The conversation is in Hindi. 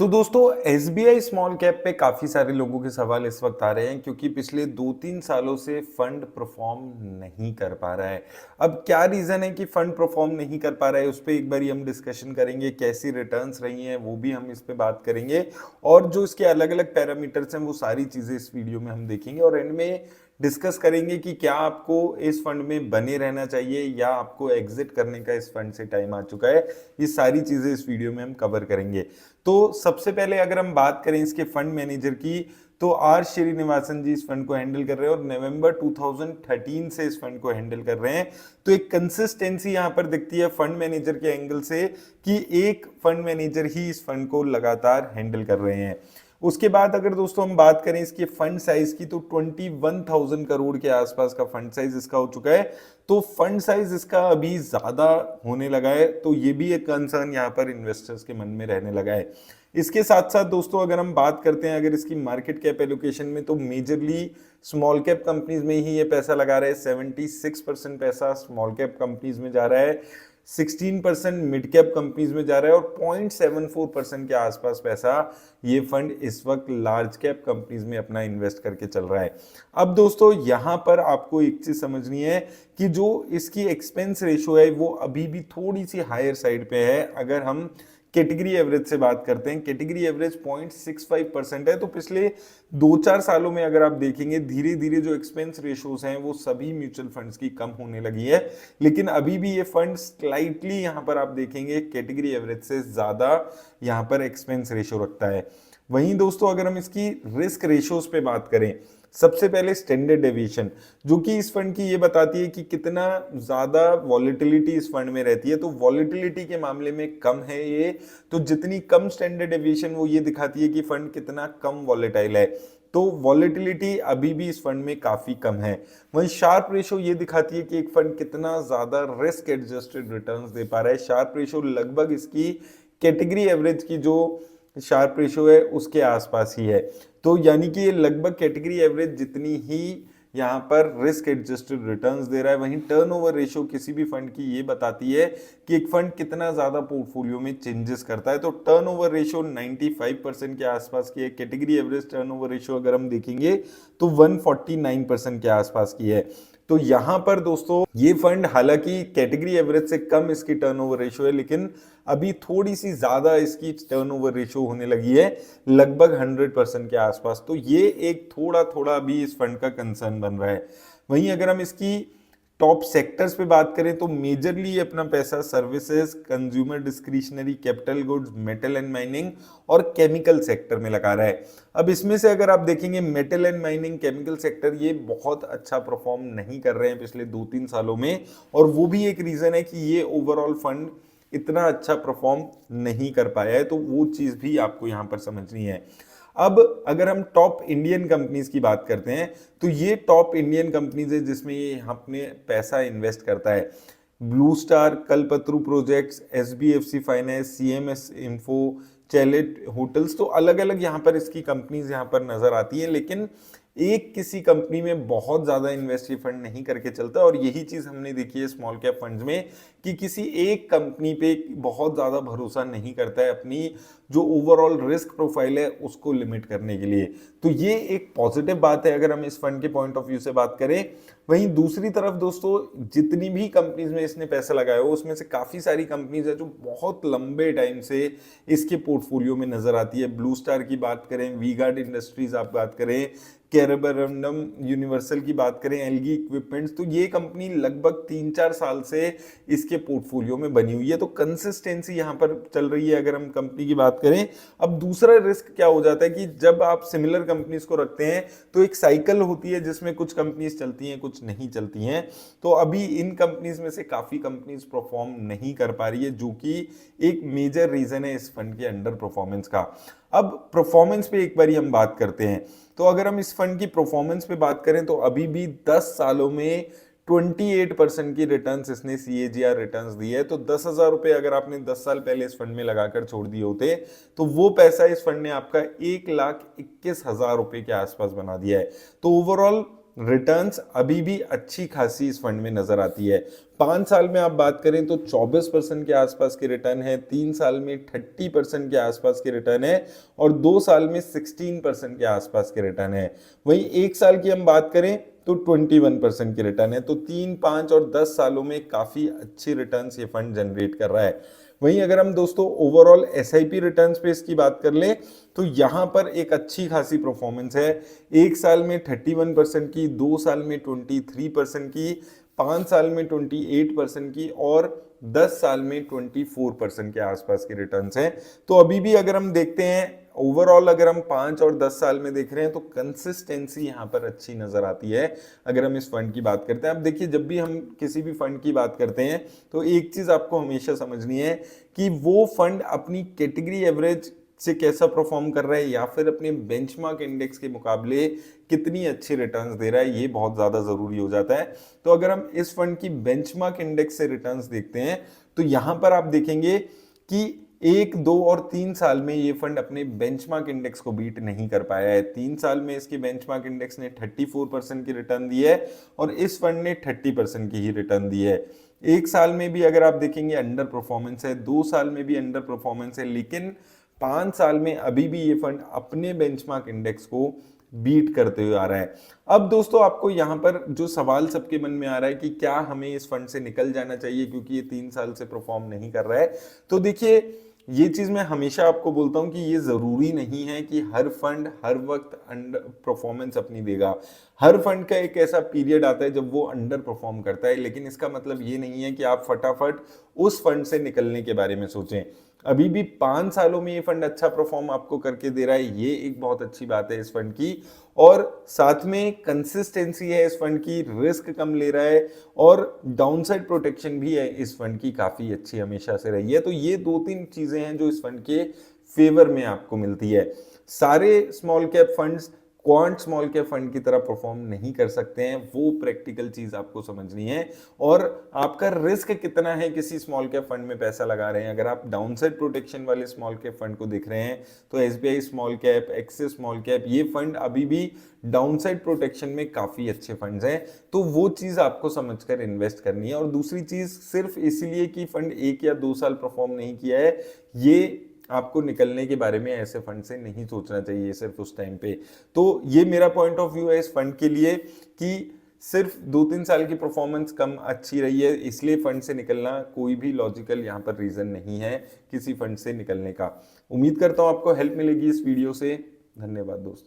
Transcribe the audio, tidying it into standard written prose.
तो दोस्तों एसबीआई स्मॉल कैप पे काफी सारे लोगों के सवाल इस वक्त आ रहे हैं क्योंकि पिछले 2-3 सालों से फंड परफॉर्म नहीं कर पा रहा है। अब क्या रीजन है कि फंड परफॉर्म नहीं कर पा रहा है, उस पर एक बार हम डिस्कशन करेंगे। कैसी रिटर्न्स रही हैं वो भी हम इस पे बात करेंगे और जो इसके अलग अलग पैरामीटर्स हैं वो सारी चीजें इस वीडियो में हम देखेंगे और एंड में डिस्कस करेंगे कि क्या आपको इस फंड में बने रहना चाहिए या आपको एग्जिट करने का इस फंड से टाइम आ चुका है। ये सारी चीजें इस वीडियो में हम कवर करेंगे। तो सबसे पहले अगर हम बात करें इसके फंड मैनेजर की, तो आर श्रीनिवासन जी इस फंड को हैंडल कर रहे हैं और नवंबर 2013 से इस फंड को हैंडल कर रहे हैं। तो एक कंसिस्टेंसी यहां पर दिखती है फंड मैनेजर के एंगल से कि एक फंड मैनेजर ही इस फंड को लगातार हैंडल कर रहे हैं। उसके बाद अगर दोस्तों हम बात करें इसके फंड साइज की, तो 21,000 करोड़ के आसपास का फंड साइज इसका हो चुका है। तो फंड साइज इसका अभी ज्यादा होने लगा है, तो ये भी एक कंसर्न यहाँ पर इन्वेस्टर्स के मन में रहने लगा है। इसके साथ साथ दोस्तों अगर हम बात करते हैं अगर इसकी मार्केट कैप एलोकेशन में, तो मेजरली स्मॉल कैप कंपनीज में ही ये पैसा लगा रहा है। 76% पैसा स्मॉल कैप कंपनीज में जा रहा है, 16% मिड कैप कंपनीज में जा रहा है और 0.74% के आसपास पैसा ये फंड इस वक्त लार्ज कैप कंपनीज में अपना इन्वेस्ट करके चल रहा है। अब दोस्तों यहां पर आपको एक चीज समझनी है कि जो इसकी एक्सपेंस रेशो है वो अभी भी थोड़ी सी हायर साइड पे है। अगर हम कैटेगरी एवरेज से बात करते हैं, कैटेगरी एवरेज 0.65% है। तो पिछले 2-4 सालों में अगर आप देखेंगे धीरे धीरे जो एक्सपेंस रेशोज हैं वो सभी म्यूचुअल फंड्स की कम होने लगी है, लेकिन अभी भी ये फंड स्लाइटली यहां पर आप देखेंगे कैटेगरी एवरेज से ज्यादा यहां पर एक्सपेंस रेशो रखता है। वहीं दोस्तों अगर हम इसकी रिस्क रेशोज पे बात करें, सबसे पहले स्टैंडर्ड डेविएशन जो कि इस फंड की ये बताती है कि कितना ज्यादा वॉलेटिलिटी इस फंड में रहती है। तो वॉलेटिलिटी के मामले में कम है ये, तो जितनी कम स्टैंडर्ड डेविएशन वो ये दिखाती है कि फंड कितना कम वॉलेटाइल है। तो वॉलेटिलिटी अभी भी इस फंड में काफी कम है। वहीं शार्प रेशो ये दिखाती है कि एक फंड कितना ज्यादा रिस्क एडजस्टेड रिटर्न्स दे पा रहा है। शार्प रेशो लगभग इसकी कैटेगरी एवरेज की जो शार्प रेशो है उसके आसपास ही है। तो यानी कि ये लगभग कैटेगरी एवरेज जितनी ही यहाँ पर रिस्क एडजस्टेड रिटर्न्स दे रहा है। वहीं टर्नओवर रेशो किसी भी फंड की ये बताती है कि एक फंड कितना ज्यादा पोर्टफोलियो में चेंजेस करता है। तो टर्नओवर रेशो 95% के आसपास की है। कैटेगरी एवरेज टर्नओवर रेशो अगर हम देखेंगे तो 149% के आसपास की है। तो यहां पर दोस्तों ये फंड हालांकि कैटेगरी एवरेज से कम इसकी टर्नओवर रेशो है, लेकिन अभी थोड़ी सी ज्यादा इसकी टर्नओवर रेशो होने लगी है, लगभग 100% के आसपास। तो ये एक थोड़ा थोड़ा अभी इस फंड का कंसर्न बन रहा है। वहीं अगर हम इसकी टॉप सेक्टर्स पे बात करें तो मेजरली अपना पैसा services, consumer discretionary, capital goods, metal and mining और केमिकल सेक्टर में लगा रहा है। अब इसमें से अगर आप देखेंगे metal and mining, chemical sector ये बहुत अच्छा परफॉर्म नहीं कर रहे हैं पिछले 2-3 सालों में, और वो भी एक रीजन है कि ये ओवरऑल फंड इतना अच्छा परफॉर्म नहीं कर पाया है। तो वो चीज भी आपको यहाँ पर समझनी है। अब अगर हम टॉप इंडियन कंपनीज की बात करते हैं तो ये टॉप इंडियन कंपनीज है जिसमें ये अपने पैसा इन्वेस्ट करता है। Blue Star, Kalpataru Projects, SBFC Finance, CMS Info, Chalet Hotels, तो अलग अलग यहाँ पर इसकी कंपनीज यहाँ पर नजर आती हैं। लेकिन एक किसी कंपनी में बहुत ज्यादा इन्वेस्ट ये फंड नहीं करके चलता, और यही चीज हमने देखी है स्मॉल कैप फंड्स में कि किसी एक कंपनी पे बहुत ज्यादा भरोसा नहीं करता है अपनी जो ओवरऑल रिस्क प्रोफाइल है उसको लिमिट करने के लिए। तो ये एक पॉजिटिव बात है अगर हम इस फंड के पॉइंट ऑफ व्यू से बात करें। वहीं दूसरी तरफ दोस्तों जितनी भी कंपनीज में इसने पैसा लगाया हो उसमें से काफी सारी कंपनीज है जो बहुत लंबे टाइम से इसके पोर्टफोलियो में नजर आती है। ब्लू स्टार की बात करें, वी गार्ड इंडस्ट्रीज आप बात करें, कैरबरंडम यूनिवर्सल की बात करें, एलगी इक्विपमेंट्स, तो ये कंपनी लगभग 3-4 साल से इसके पोर्टफोलियो में बनी हुई है। तो कंसिस्टेंसी यहां पर चल रही है अगर हम कंपनी की बात करें। अब दूसरा रिस्क क्या हो जाता है कि जब आप सिमिलर कंपनीज को रखते हैं तो एक साइकिल होती है जिसमें कुछ कंपनीज चलती हैं कुछ नहीं चलती हैं। तो अभी इन कंपनीज में से काफी कंपनीज परफॉर्म नहीं कर पा रही है, जो कि एक मेजर रीजन है इस फंड के अंडर परफॉर्मेंस का। अब परफॉर्मेंस पे एक बारी हम बात करते हैं, तो अगर हम इस फंड की परफॉर्मेंस पे बात करें तो अभी भी 10 सालों में 28% की रिटर्न्स इसने सीएजीआर रिटर्न्स दी है। तो 10,000 रुपए अगर आपने 10 साल पहले इस फंड में लगाकर छोड़ दिए होते तो वो पैसा इस फंड ने आपका 1,21,000 रुपए के आसपास बना दिया है। तो ओवरऑल रिटर्न्स अभी भी अच्छी खासी इस फंड में नजर आती है। 5 साल में आप बात करें तो 24% के आसपास के रिटर्न है, 3 साल में 30% के आसपास के रिटर्न है और 2 साल में 16% के आसपास के रिटर्न है। वहीं 1 साल की हम बात करें तो 21% के रिटर्न है। तो 3, 5 और 10 सालों में काफी अच्छे रिटर्न्स ये फंड जनरेट कर रहा है। वहीं अगर हम दोस्तों ओवरऑल एसआईपी रिटर्न्स पे इसकी बात कर ले तो यहां पर एक अच्छी खासी परफॉर्मेंस है। 1 साल में 31% की, 2 साल में 23% की, 5 साल में 28% की और 10 साल में 24% के आसपास के रिटर्न्स हैं। तो अभी भी अगर हम देखते हैं ओवरऑल, अगर हम 5 और 10 साल में देख रहे हैं तो कंसिस्टेंसी यहाँ पर अच्छी नजर आती है अगर हम इस फंड की बात करते हैं। अब देखिए, जब भी हम किसी भी फंड की बात करते हैं तो एक चीज आपको हमेशा समझनी है कि वो फंड अपनी कैटेगरी एवरेज से कैसा परफॉर्म कर रहा है या फिर अपने बेंचमार्क इंडेक्स के मुकाबले कितनी अच्छी रिटर्न्स दे रहा है, ये बहुत ज्यादा जरूरी हो जाता है। तो अगर हम इस फंड की बेंचमार्क इंडेक्स से रिटर्न्स देखते हैं तो यहां पर आप देखेंगे कि 1, 2 और 3 साल में ये फंड अपने बेंचमार्क इंडेक्स को बीट नहीं कर पाया है। 3 साल में इसके बेंचमार्क इंडेक्स ने 34% की रिटर्न दी है और इस फंड ने 30% की ही रिटर्न दी है। 1 साल में भी अगर आप देखेंगे अंडर परफॉर्मेंस है, 2 साल में भी अंडर परफॉर्मेंस है, लेकिन 5 साल में अभी भी ये फंड अपने बेंचमार्क इंडेक्स को बीट करते हुए आ रहा है। अब दोस्तों, आपको यहां पर जो सवाल सबके मन में आ रहा है कि क्या हमें इस फंड से निकल जाना चाहिए क्योंकि ये 3 साल से परफॉर्म नहीं कर रहा है। तो देखिए, ये चीज मैं हमेशा आपको बोलता हूं कि ये जरूरी नहीं है कि हर फंड हर वक्त अंडर परफॉर्मेंस अपनी देगा। हर फंड का एक ऐसा पीरियड आता है जब वो अंडर परफॉर्म करता है, लेकिन इसका मतलब ये नहीं है कि आप फटाफट उस फंड से निकलने के बारे में सोचें। अभी भी 5 सालों में ये फंड अच्छा परफॉर्म आपको करके दे रहा है, ये एक बहुत अच्छी बात है इस फंड की। और साथ में कंसिस्टेंसी है इस फंड की, रिस्क कम ले रहा है और डाउनसाइड प्रोटेक्शन भी है इस फंड की, काफी अच्छी हमेशा से रही है। तो ये 2-3 चीजें हैं जो इस फंड के फेवर में आपको मिलती है। सारे small cap funds quant small cap fund की तरह परफॉर्म नहीं कर सकते हैं, वो प्रैक्टिकल चीज आपको समझनी है। और आपका रिस्क कितना है किसी स्मॉल कैप फंड में पैसा लगा रहे हैं। अगर आप डाउनसाइड प्रोटेक्शन वाले स्मॉल कैप फंड को देख रहे हैं तो SBI small cap, axis small cap, ये फंड अभी भी डाउनसाइड प्रोटेक्शन में काफी अच्छे फंड्स हैं। तो वो चीज आपको समझकर इन्वेस्ट करनी है। और दूसरी चीज, सिर्फ इसलिए कि फंड 1 या 2 साल परफॉर्म नहीं किया है, ये आपको निकलने के बारे में ऐसे फंड से नहीं सोचना चाहिए सिर्फ उस टाइम पे। तो ये मेरा पॉइंट ऑफ व्यू है इस फंड के लिए कि सिर्फ 2-3 साल की परफॉर्मेंस कम अच्छी रही है इसलिए फंड से निकलना कोई भी लॉजिकल यहाँ पर रीजन नहीं है किसी फंड से निकलने का। उम्मीद करता हूँ आपको हेल्प मिलेगी इस वीडियो से। धन्यवाद दोस्तों।